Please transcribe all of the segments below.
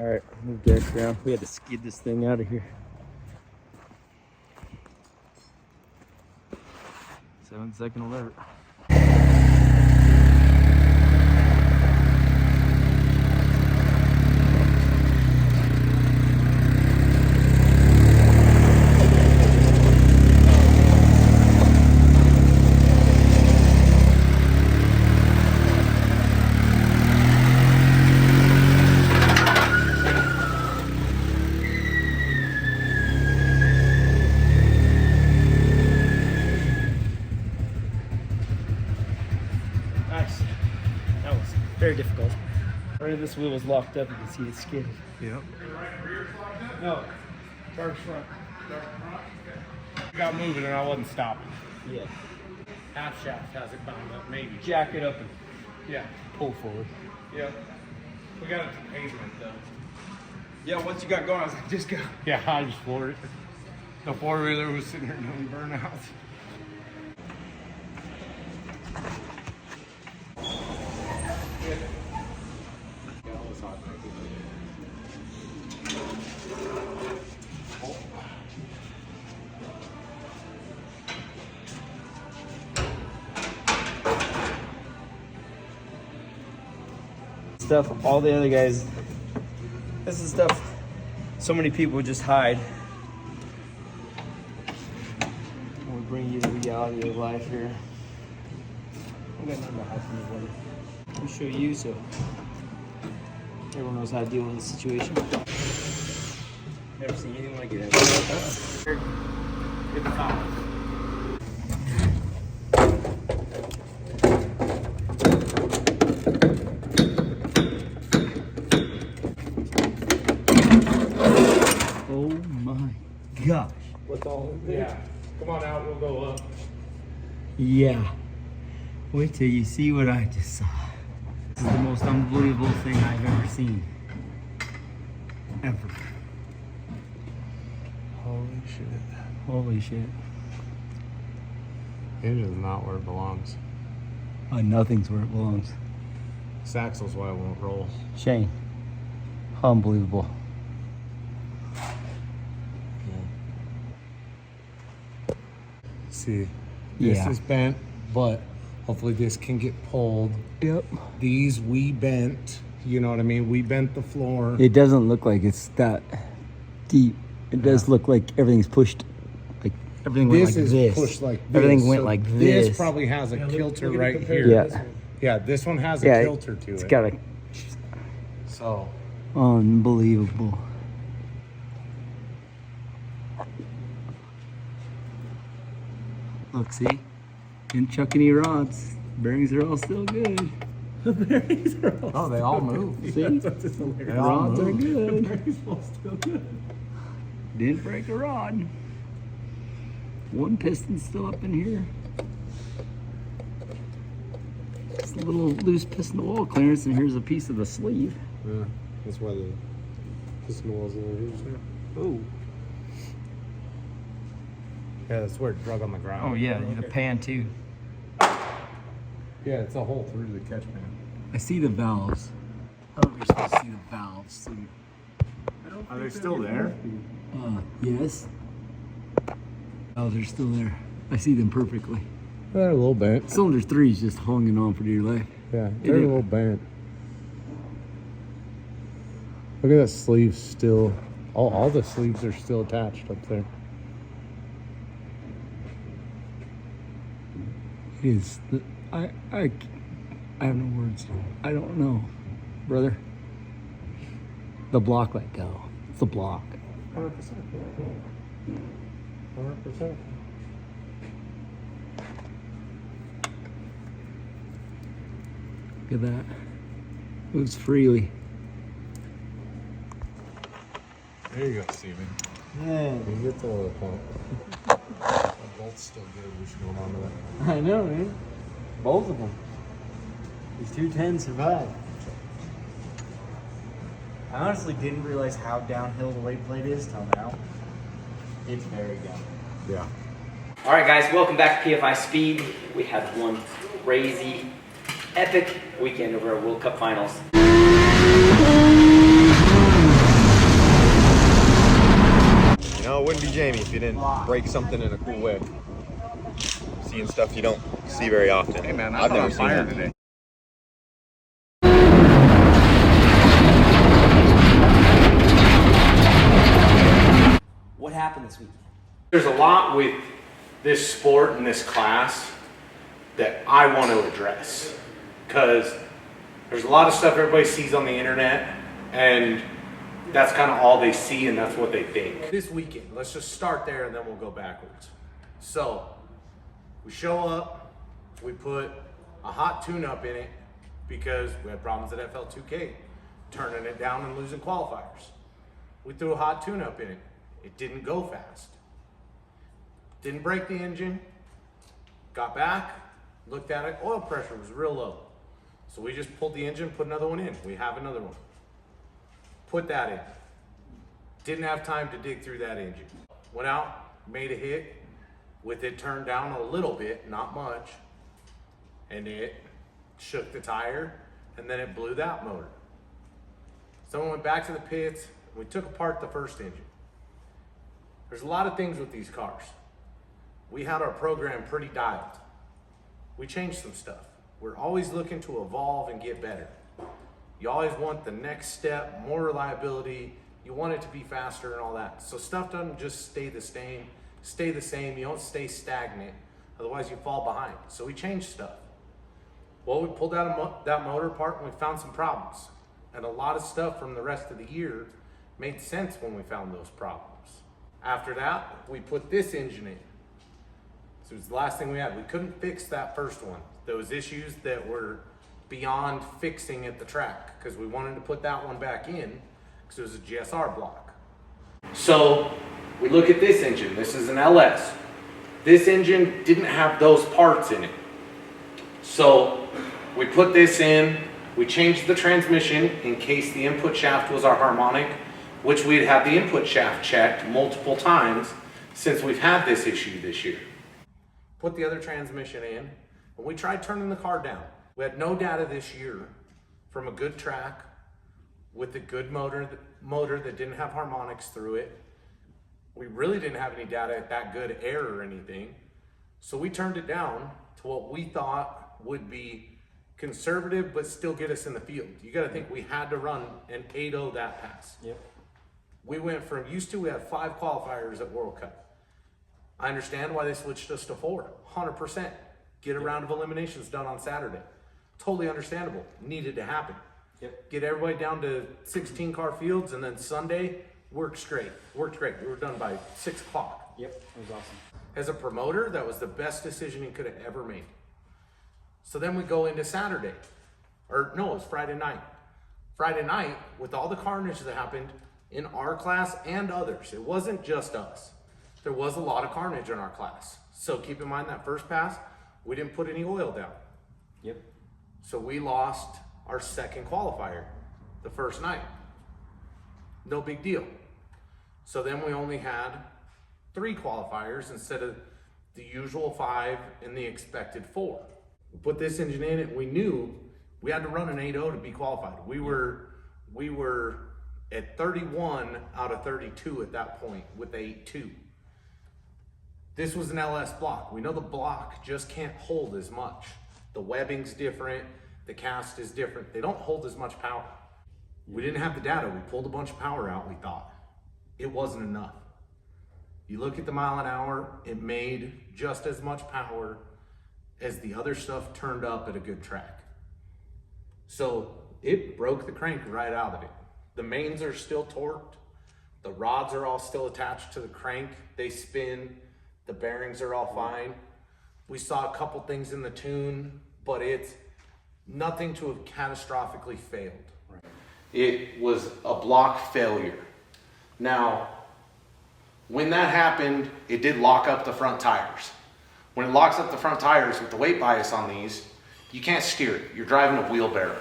All right, move Derek around. We had to skid this thing out of here. 7-second alert. Nice. That was very difficult. Right, this wheel was locked up. You can see it skidded. Yep. No, charge front. I got moving and I wasn't stopping. Yeah. Half shaft has it bound up, maybe. Jack it up and Yeah. pull forward. Yep. We got it to pavement though. Yeah, once you got going, I was like, just go. Yeah, I just floored it. The four-wheeler was sitting there doing burnouts. Stuff all the other guys. This is stuff so many people just hide. We'll bring you the reality of life here. We got nothing to hide from anybody. We'll show you so everyone knows how to deal with the situation. Never seen anything like it. Hit the top. Oh my gosh. What's all in there? Yeah. Come on out, we'll go up. Yeah. Wait till you see what I just saw. This is the most unbelievable thing I've ever seen. Ever. Holy shit. Holy shit. It is not where it belongs. Nothing's where it belongs. This axle's why it won't roll. Shane. Unbelievable. See, this Yeah. is bent, but hopefully this can get pulled. Yep. These we bent, you know what I mean? We bent the floor. It doesn't look like it's that deep. It does look like everything's pushed. Like everything went This like is this. pushed like this. Everything went so like this. this. Probably has a kilter right here. Yeah. Yeah, this one has a Yeah, kilter to it's it. got a So, unbelievable. Look, see? Didn't chuck any rods. Bearings are all still good. The bearings are all oh, they all move. See? They all Rods are move. good. Bearings all still good. Didn't break a rod. One piston's still up in here. It's a little loose piston wall clearance, and here's a piece of the sleeve. Yeah, that's why the piston wall's in there. Oh. Yeah, that's where it drug on the ground. Oh yeah, the pan too. Yeah, it's a hole through the catch pan. I see the valves. I don't know if you're supposed to see the valves too. Are they still there? Yes. Valves are still there. I see them perfectly. They're a little bent. Cylinder 3 is just hanging on for dear life. Yeah, they're a little bent. Look at that sleeve still. All the sleeves are still attached up there. It is. I have no words. I don't know, brother. The block let go. It's the block. 100%. 100%. Look at that. Moves freely. There you go, Steven. Yeah. You get the oil pump. The bolt's still good. We should hold on to that. I know, man. Both of them. These 210s survived. I honestly didn't realize how downhill the late plate is till now. It's very down. Yeah. All right, guys, welcome back to PFI Speed. We had one crazy, epic weekend over our World Cup finals. break something in a cool way. Seeing stuff you don't see very often. Hey man, I've never seen fire that today. What happened this weekend? There's a lot with this sport and this class that I want to address, because there's a lot of stuff everybody sees on the internet and that's kind of all they see and that's what they think. This weekend, let's just start there and then we'll go backwards. So we show up, we put a hot tune-up in it because we had problems at FL2K, turning it down and losing qualifiers. We threw a hot tune-up in it. It didn't go fast. Didn't break the engine. Got back, looked at it, oil pressure was real low. So we just pulled the engine, put another one in. We have another one. Put that in. Didn't have time to dig through that engine. Went out, made a hit with it turned down a little bit, not much, and it shook the tire and then it blew that motor. So we went back to the pits, we took apart the first engine. There's a lot of things with these cars. We had our program pretty dialed. We changed some stuff. We're always looking to evolve and get better. You always want the next step, more reliability. You want it to be faster and all that. So stuff doesn't just stay the same. You don't stay stagnant. Otherwise you fall behind. So we changed stuff. Well, we pulled out that motor apart and we found some problems. And a lot of stuff from the rest of the year made sense when we found those problems. After that, we put this engine in. So it was the last thing we had. We couldn't fix that first one. Those issues that were beyond fixing at the track, because we wanted to put that one back in because it was a GSR block. So we look at this engine. This is an LS. This engine didn't have those parts in it. So we put this in. We changed the transmission in case the input shaft was our harmonic, which we'd had the input shaft checked multiple times since we've had this issue this year. Put the other transmission in, and we tried turning the car down. We had no data this year from a good track with a good motor that didn't have harmonics through it. We really didn't have any data at that good air or anything. So we turned it down to what we thought would be conservative, but still get us in the field. You gotta think we had to run an 8.0 that pass. Yep. We went from, used to we had 5 qualifiers at World Cup. I understand why they switched us to 4, 100%. Get a round of eliminations done on Saturday. Totally understandable, needed to happen. Yep. Get everybody down to 16 car fields and then Sunday, worked great. We were done by 6 o'clock. Yep, it was awesome. As a promoter, that was the best decision he could have ever made. So then we go into Saturday, or no, it was Friday night. Friday night, with all the carnage that happened in our class and others, it wasn't just us. There was a lot of carnage in our class. So keep in mind that first pass, we didn't put any oil down. Yep. So we lost our second qualifier the first night. No big deal. So then we only had 3 qualifiers instead of the usual 5 and the expected 4. We put this engine in and we knew we had to run an 8.0 to be qualified. We were at 31 out of 32 at that point with the 8.2. This was an LS block. We know the block just can't hold as much. The webbing's different, the cast is different. They don't hold as much power. We didn't have the data. We pulled a bunch of power out, we thought. It wasn't enough. You look at the mile an hour, it made just as much power as the other stuff turned up at a good track. So it broke the crank right out of it. The mains are still torqued. The rods are all still attached to the crank. They spin. The bearings are all fine. We saw a couple things in the tune, but it's nothing to have catastrophically failed. Right. It was a block failure. Now, when that happened, it did lock up the front tires. When it locks up the front tires with the weight bias on these, you can't steer it. You're driving a wheelbarrow.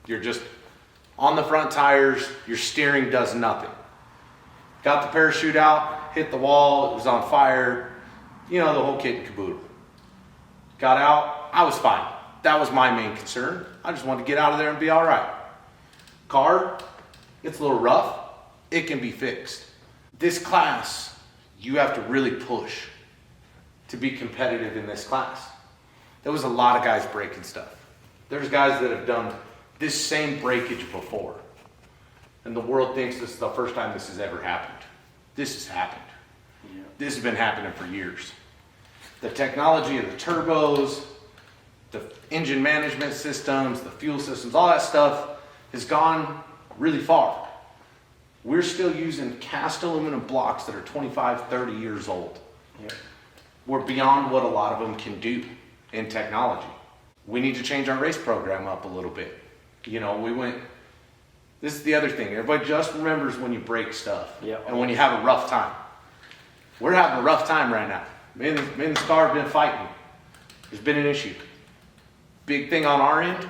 You're just on the front tires, your steering does nothing. Got the parachute out, hit the wall, it was on fire, you know, the whole kit and caboodle. Got out, I was fine. That was my main concern. I just wanted to get out of there and be all right. Car, it's a little rough. It can be fixed. This class, you have to really push to be competitive in this class. There was a lot of guys breaking stuff. There's guys that have done this same breakage before. And the world thinks this is the first time this has ever happened. This has happened. Yeah. This has been happening for years. The technology of the turbos, the engine management systems, the fuel systems, all that stuff has gone really far. We're still using cast aluminum blocks that are 25, 30 years old. Yeah. We're beyond what a lot of them can do in technology. We need to change our race program up a little bit. You know, this is the other thing. Everybody just remembers when you break stuff and when you have a rough time. We're having a rough time right now. Me and the car have been fighting. There's been an issue. Big thing on our end,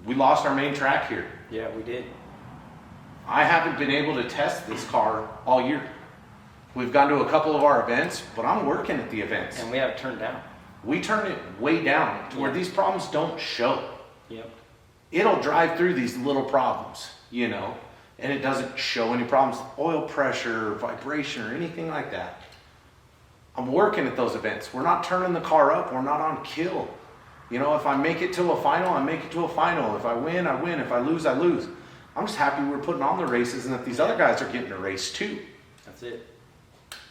we lost our main track here. Yeah, we did. I haven't been able to test this car all year. We've gone to a couple of our events, but I'm working at the events. And we have it turned down. We turn it way down to where these problems don't show. Yep. It'll drive through these little problems, you know, and it doesn't show any problems, oil pressure, vibration, or anything like that. I'm working at those events. We're not turning the car up. We're not on kill. You know, if I make it to a final, I make it to a final. If I win, I win. If I lose, I lose. I'm just happy we're putting on the races and that these other guys are getting a race too. That's it.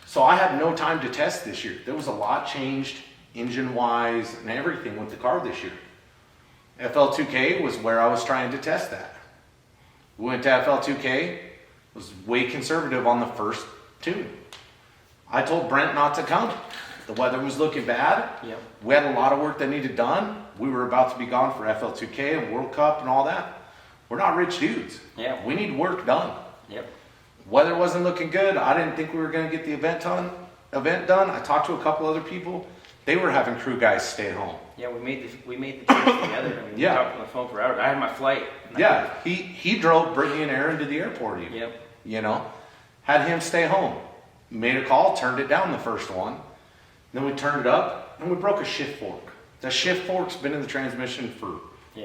So I had no time to test this year. There was a lot changed engine-wise and everything with the car this year. FL2K was where I was trying to test that. We went to FL2K, was way conservative on the first tune. I told Brent not to come. The weather was looking bad. Yep. We had a lot of work that needed done. We were about to be gone for FL2K and World Cup and all that. We're not rich dudes. Yeah. We need work done. Yep. Weather wasn't looking good. I didn't think we were going to get the event done. I talked to a couple other people. They were having crew guys stay home. Yeah, we made the trip together. I mean, we talked on the phone for hours. I had my flight. Yeah, he drove Brittany and Aaron to the airport even. Yep. You know, had him stay home. Made a call, turned it down the first one. Then we turned it up and we broke a shift fork. The shift fork's been in the transmission for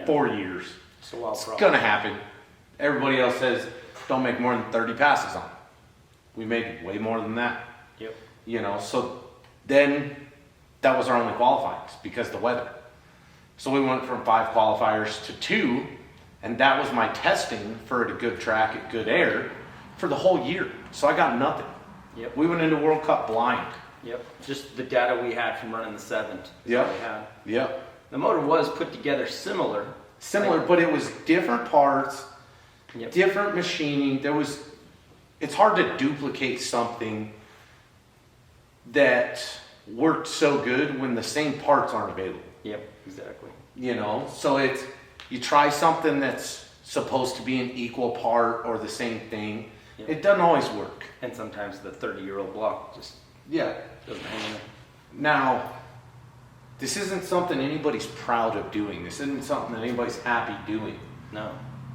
4 years. It's a wild problem. Gonna happen. Everybody else says don't make more than 30 passes on it. We made way more than that. Yep. You know, so then that was our only qualifiers because of the weather. So we went from 5 qualifiers to 2, and that was my testing for a good track at good air for the whole year. So I got nothing. Yep. We went into World Cup blind. Yep. Just the data we had from running the 7th. Yep. We had. Yep. The motor was put together similar. But it was different parts, Yep. different machining. It's hard to duplicate something that worked so good when the same parts aren't available. Yep, exactly. You know, so you try something that's supposed to be an equal part or the same thing. Yep. It doesn't always work. And sometimes the 30-year-old block just Yeah. doesn't hang in. Now, this isn't something anybody's proud of doing. This isn't something that anybody's happy doing. No.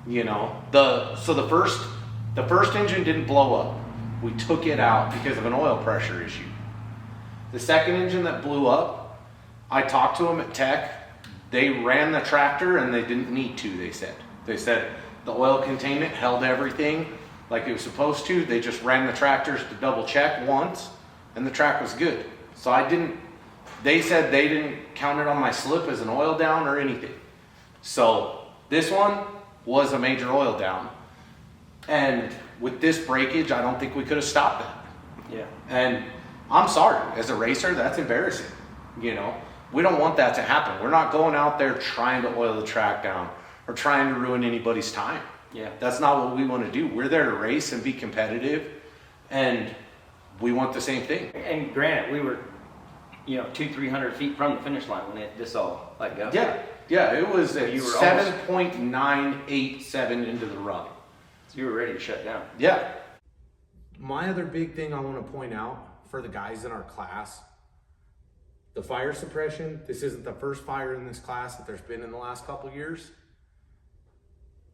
You know, the first engine didn't blow up. We took it out because of an oil pressure issue. The second engine that blew up, I talked to them at Tech. They ran the tractor and they didn't need to, they said. They said the oil containment held everything like it was supposed to. They just ran the tractors to double check once and the track was good. So they said they didn't count it on my slip as an oil down or anything. So this one was a major oil down. And with this breakage, I don't think we could have stopped that. Yeah. And I'm sorry, as a racer, that's embarrassing. You know, we don't want that to happen. We're not going out there trying to oil the track down or trying to ruin anybody's time. Yeah. That's not what we want to do. We're there to race and be competitive, and we want the same thing. And granted, we were, 200-300 feet from the finish line when this all let go. Yeah, it was at You were 7.987 into the run. So you were ready to shut down. Yeah. My other big thing I want to point out for the guys in our class, the fire suppression. This isn't the first fire in this class that there's been in the last couple years.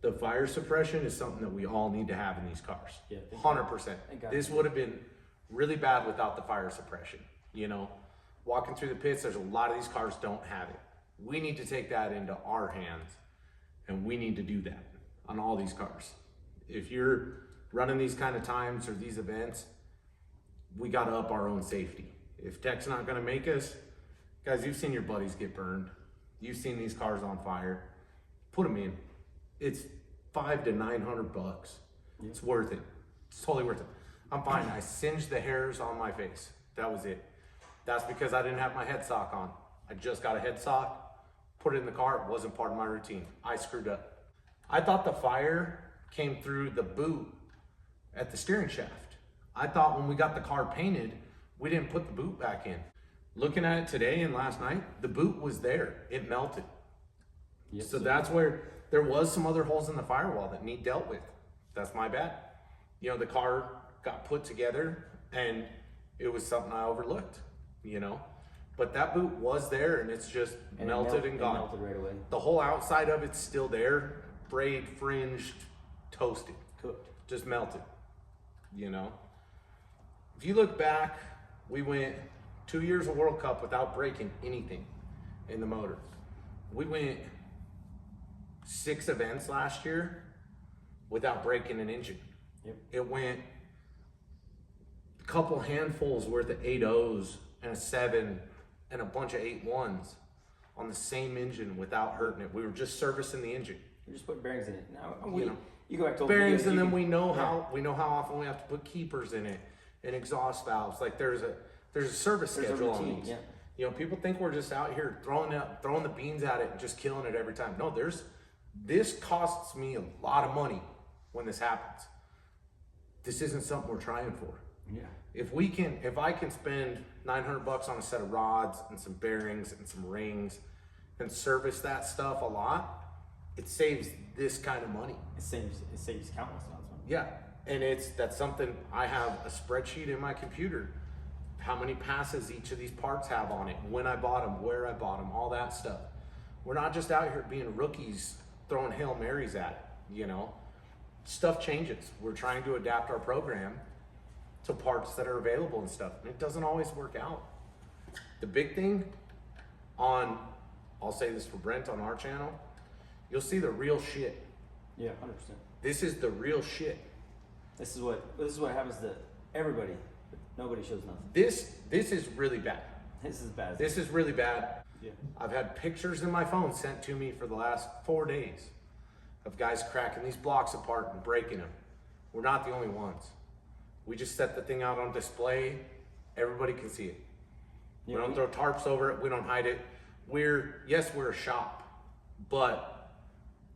The fire suppression is something that we all need to have in these cars. Yeah, 100%. This would have been really bad without the fire suppression. You know, walking through the pits, there's a lot of these cars don't have it. We need to take that into our hands, and we need to do that on all these cars. If you're running these kind of times or these events, we got to up our own safety. If tech's not going to make us, guys, you've seen your buddies get burned. You've seen these cars on fire. Put them in. It's $500 to $900. It's worth it. It's totally worth it. I'm fine. I singed the hairs on my face. That was it. That's because I didn't have my head sock on. I just got a head sock, put it in the car. It wasn't part of my routine. I screwed up. I thought the fire came through the boot at the steering shaft. I thought when we got the car painted, we didn't put the boot back in. Looking at it today and last night, the boot was there. It melted. Yes, so that's where there was some other holes in the firewall that need dealt with. That's my bad. You know, the car got put together and it was something I overlooked, you know. But that boot was there and it's just melted and gone. It melted right away. The whole outside of it's still there, frayed, fringed, toasted, cooked, just melted, you know. If you look back, we went 2 years of World Cup without breaking anything in the motor. We went 6 events last year without breaking an engine. Yep. It went a couple handfuls worth of 8.0s and a 7 and a bunch of 8.1s on the same engine without hurting it. We were just servicing the engine. You just put bearings in it. Now, you go back to bearings, and then we know how often we have to put keepers in it and exhaust valves. Like there's a service schedule on these. Yeah. You know, people think we're just out here throwing the beans at it and just killing it every time. No, this costs me a lot of money when this happens. This isn't something we're trying for. Yeah. If I can spend $900 on a set of rods and some bearings and some rings and service that stuff a lot, it saves this kind of money. It saves countless amounts of money. Yeah. And that's something, I have a spreadsheet in my computer, how many passes each of these parts have on it, when I bought them, where I bought them, all that stuff. We're not just out here being rookies throwing Hail Marys at it, you know. Stuff changes. We're trying to adapt our program to parts that are available and stuff. And it doesn't always work out. The big thing I'll say this for Brent on our channel, you'll see the real shit. Yeah, 100%. This is the real shit. This is what happens to everybody, but nobody shows nothing. This is really bad. This is bad. This is really bad. Yeah. I've had pictures in my phone sent to me for the last 4 days of guys cracking these blocks apart and breaking them. We're not the only ones. We just set the thing out on display. Everybody can see it. Yeah, we don't throw tarps over it. We don't hide it. We're a shop, but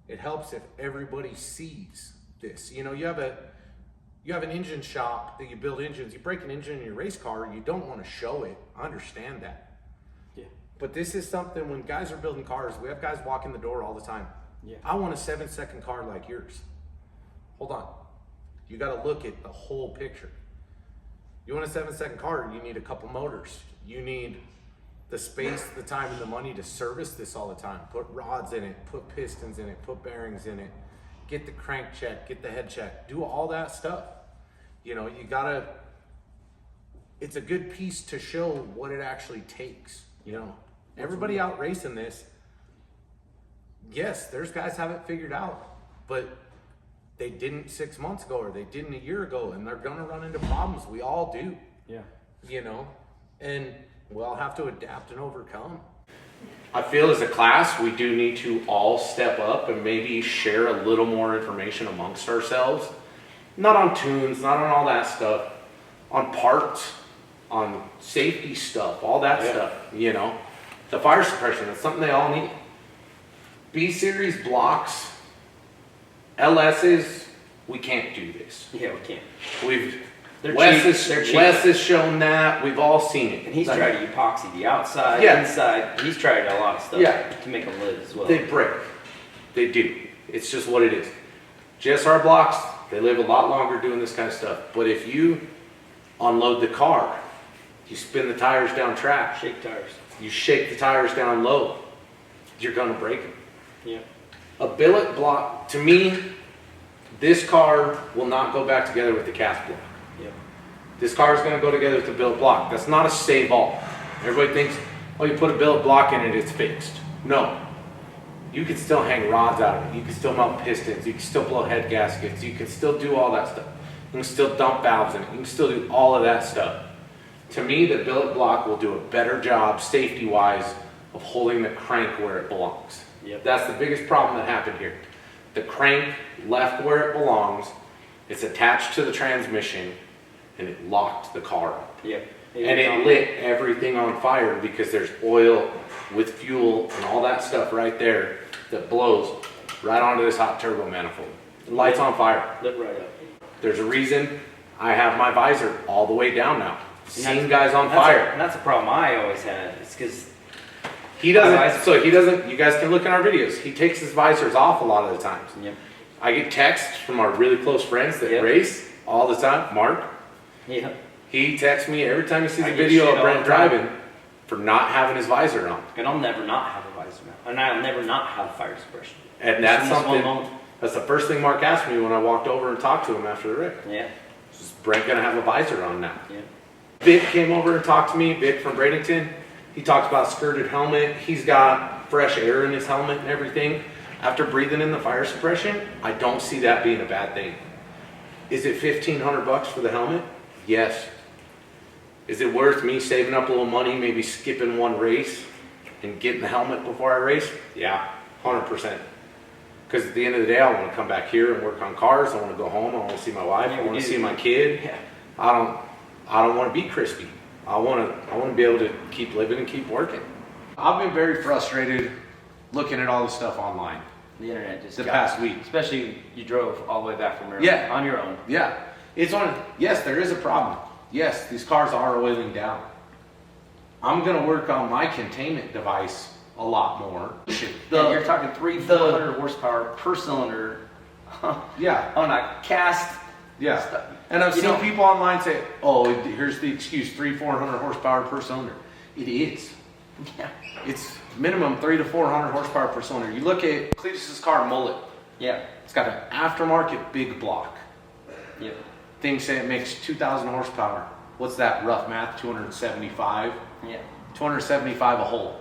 it helps if everybody sees this. You know, you have an engine shop that you build engines. You break an engine in your race car, you don't want to show it. I understand that. Yeah. But this is something, when guys are building cars, we have guys walk in the door all the time. Yeah. I want a 7-second car like yours. Hold on. You got to look at the whole picture. You want a 7-second car, you need a couple motors. You need the space, the time, and the money to service this all the time. Put rods in it, put pistons in it, put bearings in it, get the crank check, get the head check, do all that stuff. You know, it's a good piece to show what it actually takes. You know, everybody out racing this, yes, there's guys have it figured out, but they didn't 6 months ago, or they didn't a year ago, and they're gonna run into problems. We all do. Yeah. You know, and we all have to adapt and overcome. I feel as a class, we do need to all step up and maybe share a little more information amongst ourselves. Not on tunes, not on all that stuff, on parts, on safety stuff, all that stuff, you know. The fire suppression, that's something they all need. B-series blocks, LS's, we can't do this. Yeah, we can't. Wes has shown that. We've all seen it. And he's tried to epoxy the outside, inside. He's tried a lot of stuff to make them live as well. They break. They do. It's just what it is. GSR blocks, they live a lot longer doing this kind of stuff. But if you unload the car, you spin the tires down track. Shake tires. You shake the tires down low, you're going to break them. Yeah. A billet block, to me, this car will not go back together with the cast block. Yep. This car is going to go together with the billet block. That's not a save all. Everybody thinks, oh, you put a billet block in it, it's fixed. No. You can still hang rods out of it. You can still mount pistons. You can still blow head gaskets. You can still do all that stuff. You can still dump valves in it. You can still do all of that stuff. To me, the billet block will do a better job safety-wise of holding the crank where it belongs. Yep. That's the biggest problem that happened here. The crank left where it belongs, it's attached to the transmission, and it locked the car up. Yep. And it lit everything on fire because there's oil with fuel and all that stuff right there that blows right onto this hot turbo manifold. It lights on fire. Lit right up. There's a reason I have my visor all the way down now. Seen guys on fire. And that's a problem I always had. It's because He doesn't, so he doesn't, you guys can look in our videos. He takes his visors off a lot of the times. Yep. I get texts from our really close friends that Yep. race all the time. Mark, Yeah. he texts me every time he sees I a get video shit of all Brent the time. driving for not having his visor on. And I'll never not have a visor now. And I'll never not have fire suppression. And that's Just in this one something, moment. that's the first thing Mark asked me when I walked over and talked to him after the wreck. Yeah. Is Brent gonna have a visor on now? Yeah. Vic came over and talked to me, Vic from Bradenton. He talked about skirted helmet. He's got fresh air in his helmet and everything. After breathing in the fire suppression, I don't see that being a bad thing. Is it $1,500 for the helmet? Yes. Is it worth me saving up a little money, maybe skipping one race and getting the helmet before I race? Yeah, 100%. Because at the end of the day, I want to come back here and work on cars. I want to go home. I want to see my wife. I want to see my kid. Yeah. I don't want to be crispy. I want to be able to keep living and keep working. I've been very frustrated looking at all the stuff online. The internet just The got- past week. Especially you drove all the way back from Maryland. Yeah. On your own. Yeah, it's on. Yes, there is a problem. Yes, these cars are oiling down. I'm gonna work on my containment device a lot more. Yeah, you're talking 400 horsepower per cylinder. Yeah, On a cast. yeah. And I've You seen know- people online say, "Oh, here's the excuse: 400 horsepower per cylinder." It is. Yeah. It's minimum 300 to 400 horsepower per cylinder. You look at Cletus's car, Mullet. Yeah. It's got an aftermarket big block. Yep. Things say it makes 2,000 horsepower. What's that rough math? 275. Yeah. 275 a hole.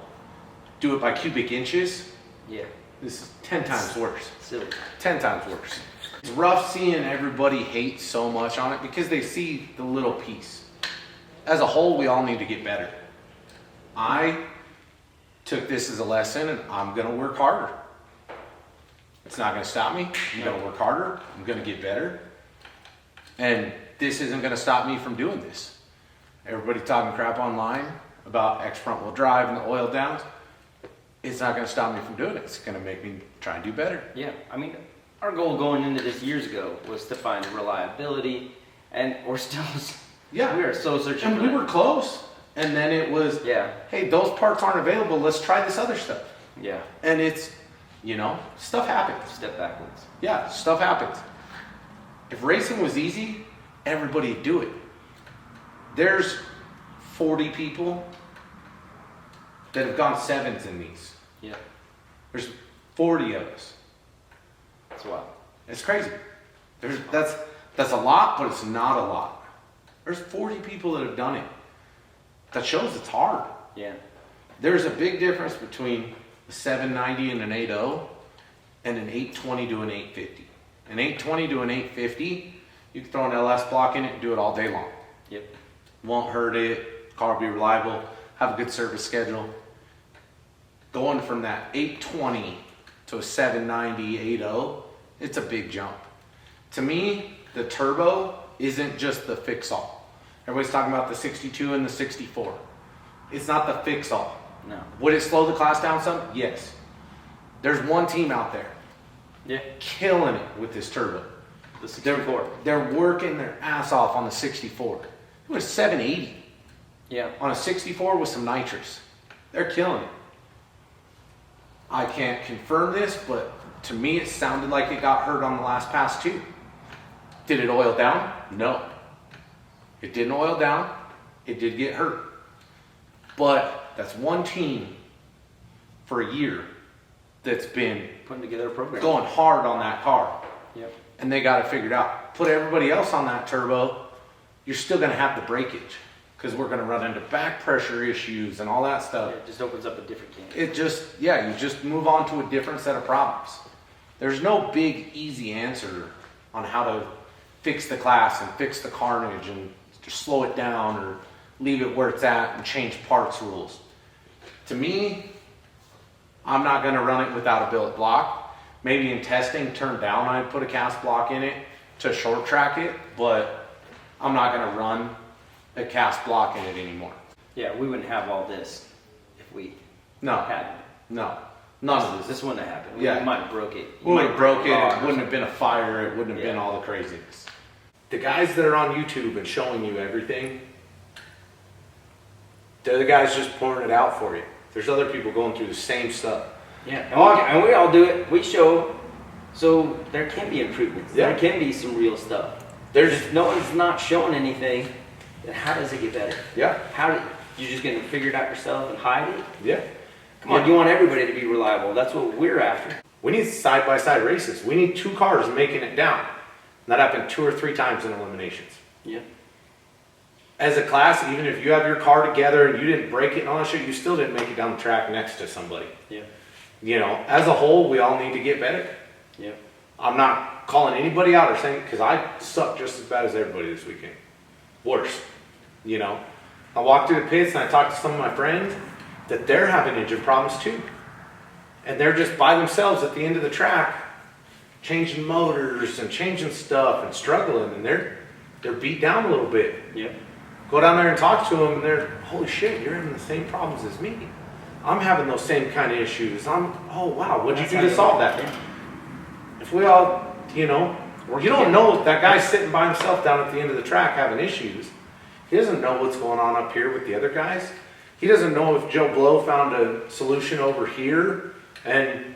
Do it by cubic inches. Yeah. This is 10 times worse. Silly. 10 times worse. It's rough seeing everybody hate so much on it because they see the little piece. As a whole, we all need to get better. I took this as a lesson and I'm gonna work harder. It's not gonna stop me. I'm gonna work harder. I'm gonna get better. And this isn't gonna stop me from doing this. Everybody talking crap online about X front wheel drive and the oil downs. It's not gonna stop me from doing it. It's gonna make me try and do better. Yeah. I mean, our goal going into this years ago was to find reliability, and we're still. Yeah. We are so searching. And for we that. were close. And then it was, Yeah. hey, those parts aren't available. Let's try this other stuff. Yeah. And it's, stuff happens. Step backwards. Yeah, stuff happens. If racing was easy, everybody'd do it. There's 40 people that have gone sevens in these. Yeah. There's 40 of us. That's wild. It's crazy. That's a lot, but it's not a lot. There's 40 people that have done it. That shows it's hard. Yeah. There's a big difference between a 790 and an 80 and an 820 to an 850. An 820 to an 850, you can throw an LS block in it and do it all day long. Yep. Won't hurt it, car will be reliable, have a good service schedule. Going from that 820 to a 790, 80, it's a big jump. To me, the turbo isn't just the fix-all. Everybody's talking about the 62 and the 64. It's not the fix-all. No. Would it slow the class down some? Yes. There's one team out there Yeah. killing it with this turbo. The 64. They're working their ass off on the 64. It was 780 Yeah. on a 64 with some nitrous. They're killing it. I can't confirm this, but to me it sounded like it got hurt on the last pass too. Did it oil down? No. It didn't oil down. It did get hurt. But that's one team for a year that's been Putting together a program. going hard on that car. Yep. And they got it figured out. Put everybody else on that turbo, you're still going to have the breakage because we're going to run into back pressure issues and all that stuff. Yeah, it just opens up a different can. It just, you just move on to a different set of problems. There's no big, easy answer on how to fix the class and fix the carnage and just slow it down or leave it where it's at and change parts rules. To me, I'm not going to run it without a billet block. Maybe in testing, turn down, I'd put a cast block in it to short track it, but I'm not going to run a cast block in it anymore. Yeah, we wouldn't have all this if we No, had it. no, none of this. This wouldn't have happened. Yeah. We might have broke it. We would have broke it, Or it wouldn't have been a fire, it wouldn't have been Yeah. all the craziness. The guys that are on YouTube and showing you everything, they're the guys just pouring it out for you. There's other people going through the same stuff. Yeah, and we all do it. We show, so there can be improvements. Yeah. There can be some real stuff. There's, If no one's not showing anything, then how does it get better? yeah, You're just gonna figure it out yourself and hide it? yeah. Come on, you want everybody to be reliable. That's what we're after. We need side-by-side races. We need 2 cars making it down. And that happened 2 or 3 times in eliminations. Yeah. As a class, even if you have your car together and you didn't break it and all that shit, you still didn't make it down the track next to somebody. Yeah. You know, as a whole, we all need to get better. Yeah. I'm not calling anybody out or saying, because I suck just as bad as everybody this weekend. Worse. You know, I walked through the pits and I talked to some of my friends that they're having engine problems too. And they're just by themselves at the end of the track, changing motors and changing stuff and struggling, and they're beat down a little bit. Yeah. Go down there and talk to them and they're, holy shit, you're having the same problems as me. I'm having those same kind of issues. Oh wow, what'd you do to solve that? If we all, you know, you don't know that guy's sitting by himself down at the end of the track having issues. He doesn't know what's going on up here with the other guys. He doesn't know if Joe Blow found a solution over here and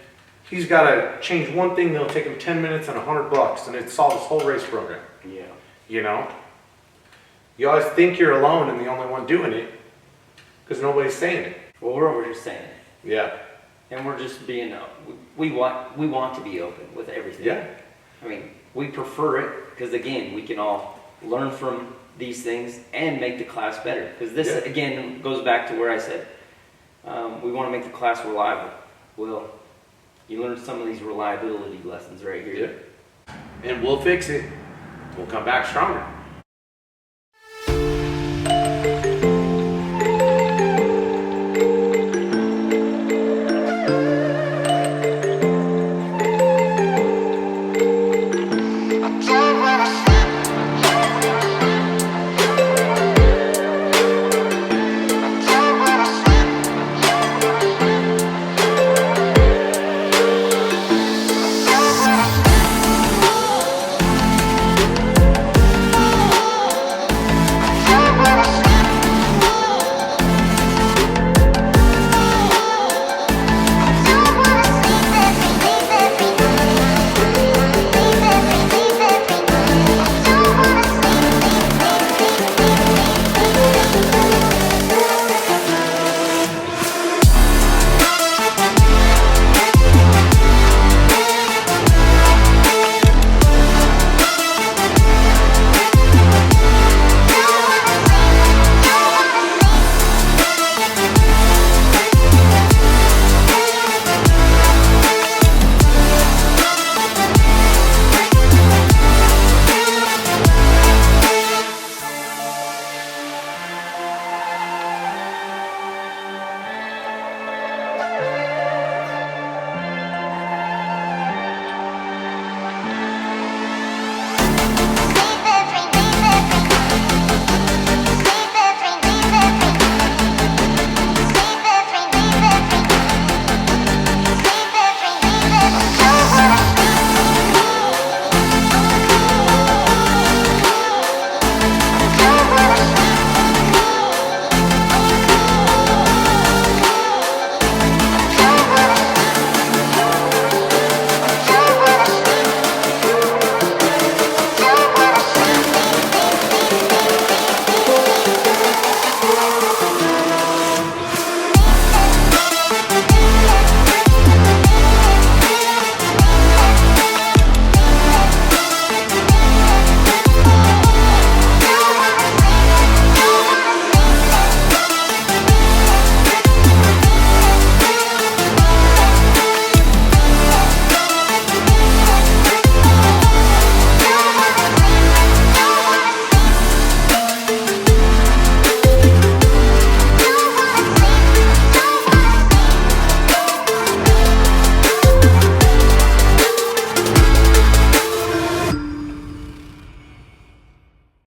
he's got to change one thing that'll take him 10 minutes and $100 and it solves his whole race program. Yeah. You know? You always think you're alone and the only one doing it because nobody's saying it. Well, we're over here saying it. Yeah. And we're just being, we want to be open with everything. Yeah. I mean, we prefer it because again, we can all learn from these things and make the class better. Because this, Yeah. again, goes back to where I said, we want to make the class reliable. Well, you learn some of these reliability lessons right here. Yeah. And we'll fix it. We'll come back stronger.